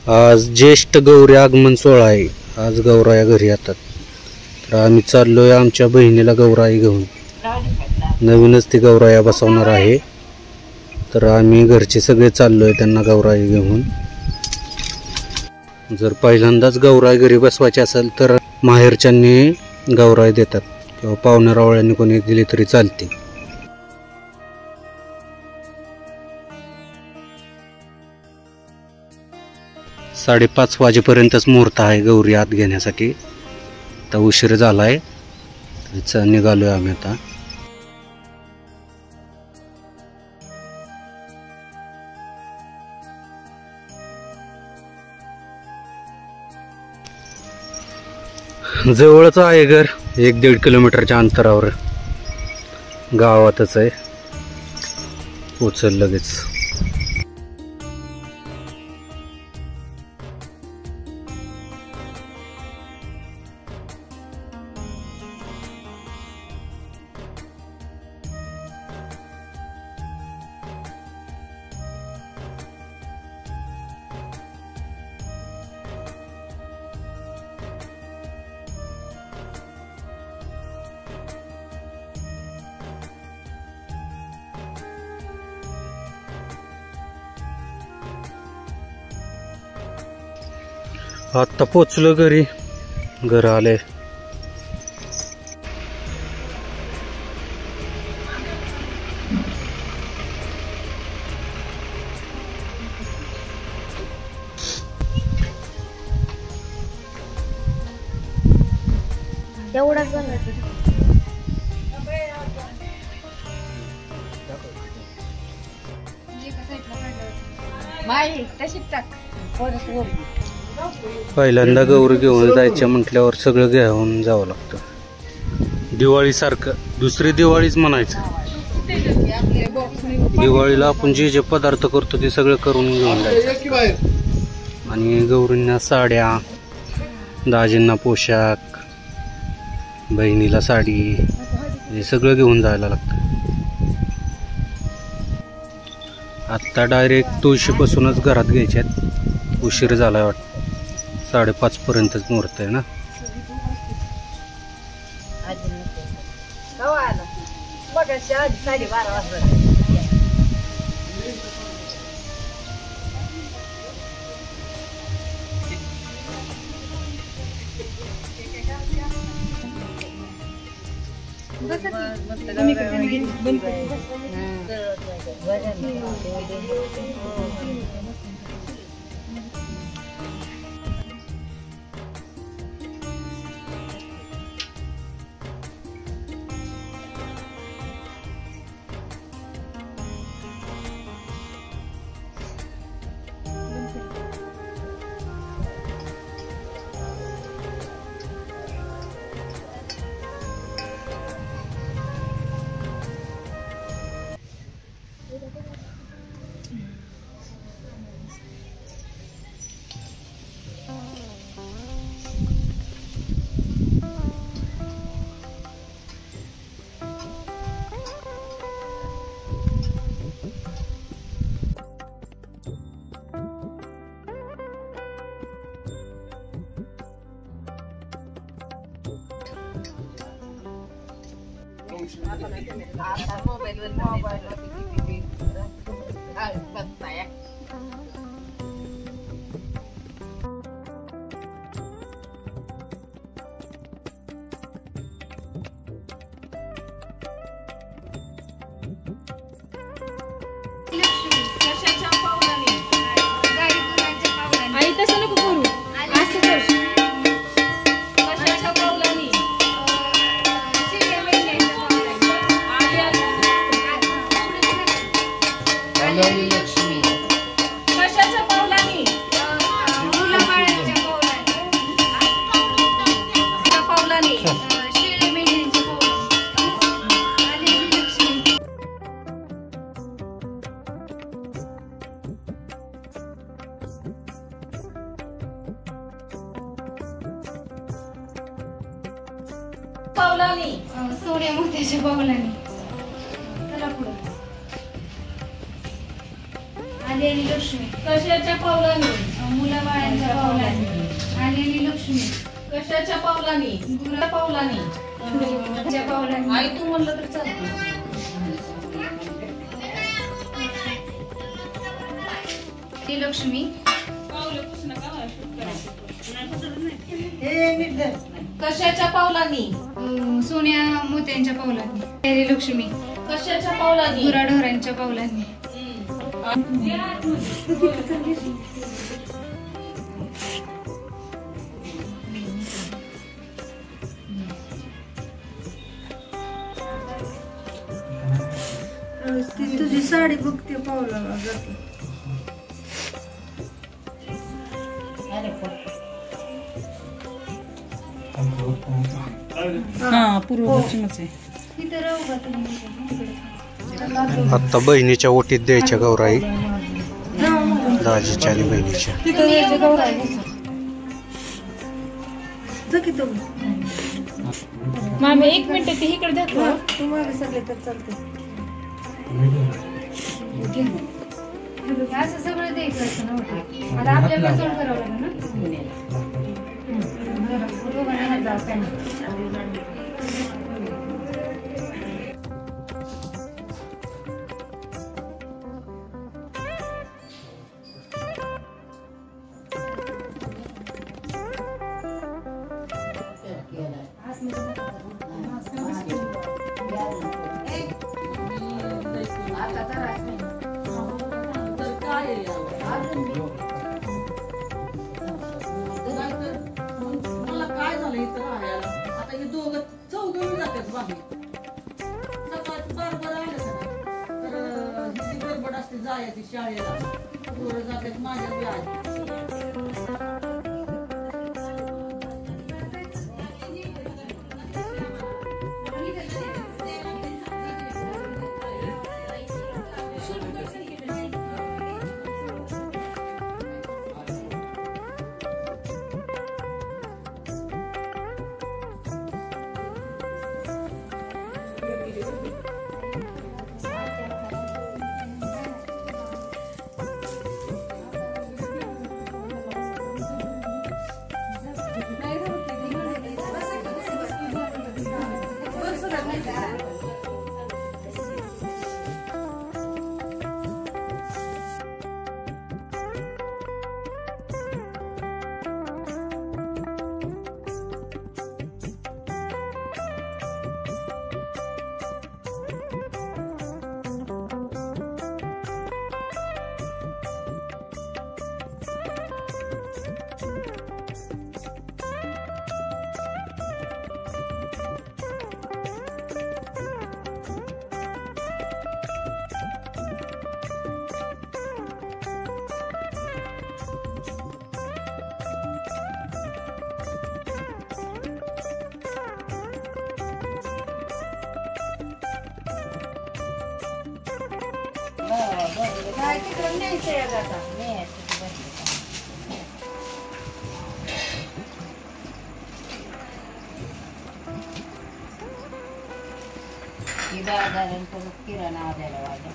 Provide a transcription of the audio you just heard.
आज ज्येष्ठ गौरी आगमन सोहळा आहे. आज गौराया घरी येतात. तर आम्ही चाललोय आमच्या बहिणीला गौराई घेऊन. नवीनच ती गौराया बसवणार आहे. तर आम्ही घरचे सगळे चाललोय त्यांना गौराई घेऊन. जर पहिल्यांदाच गौराई घरी बसवायची असेल तर माहेरच्यांनी गौराई देतात किंवा पाहुण्या रावळ्यांनी कोणी दिली तरी चालते. साडेपाच वाजेपर्यंतच मुहूर्त आहे गौरी आत घेण्यासाठी. आता उशीर झालाय. निघालोय आम्ही आता. जवळच आहे घर, 1-1.5 किलोमीटरच्या अंतरावर. गावातच आहे. पोचल लगेच. आता पोचलो घरी. घर आले. एवढाच पहिल्यांदा गौरी घेऊन जायचं म्हटल्यावर सगळं घेऊन जावं लागतं. दिवाळी सारखं दुसरी दिवाळीच म्हणायचं. दिवाळीला आपण जे जे पदार्थ करतो ते सगळं करून घेऊन जायचं. आणि गौरींना साड्या, दाजींना पोशाख, बहिणीला साडी, हे सगळं घेऊन जायला लागतं. आत्ता डायरेक्ट तुळशीपासूनच घरात घ्यायच्यात. उशीर झालाय वाटतं. 5:30 पर्यंतच मुहूर्त आहे ना. पावलानी सोन्या मोत्याच्या पावलानी. चला पुढे. आलेली लक्ष्मी. कशाच्या पावलांनी? मुलाबाळांच्या पावलांनी. आलेली लक्ष्मी. कशाच्या पावलांनी? गुराच्या पावलांनी. पावलांनी. आई तू म्हणलं तरी चालतं. ती लक्ष्मी. कशाच्या पावलांनी? सोन्या मोत्यांच्या पावलांनी. आलेली लक्ष्मी. कशाच्या पावलांनी? गुराढोरांच्या पावलांनी. तुझी साडी बघते पावला जाते. इथं राहू का तुम्ही? आत्ता बहिणीच्या ओटीत द्यायच्या गौराई, दाजीच्या आणि बहिणीच्या. मामी 1 मिनिट ते इकडे द्या. तुम्हाला सगळे तर चालते. असं सगळं द्यायचं नव्हतं. आता आपल्याला सोड करावं लागेल ना. दोघांना हात लावा काय. मला काय झालं इथं राहायला? आता हे दोघं चौघं जातात बाहेर. सकाळचं बरोबर आलं तर हिची गडबड असते जायची शाळेला. पोरं जातात माझ्या व्याज. काय तिकडं न्यायचंय आता. किराणा द्यायला वाजा.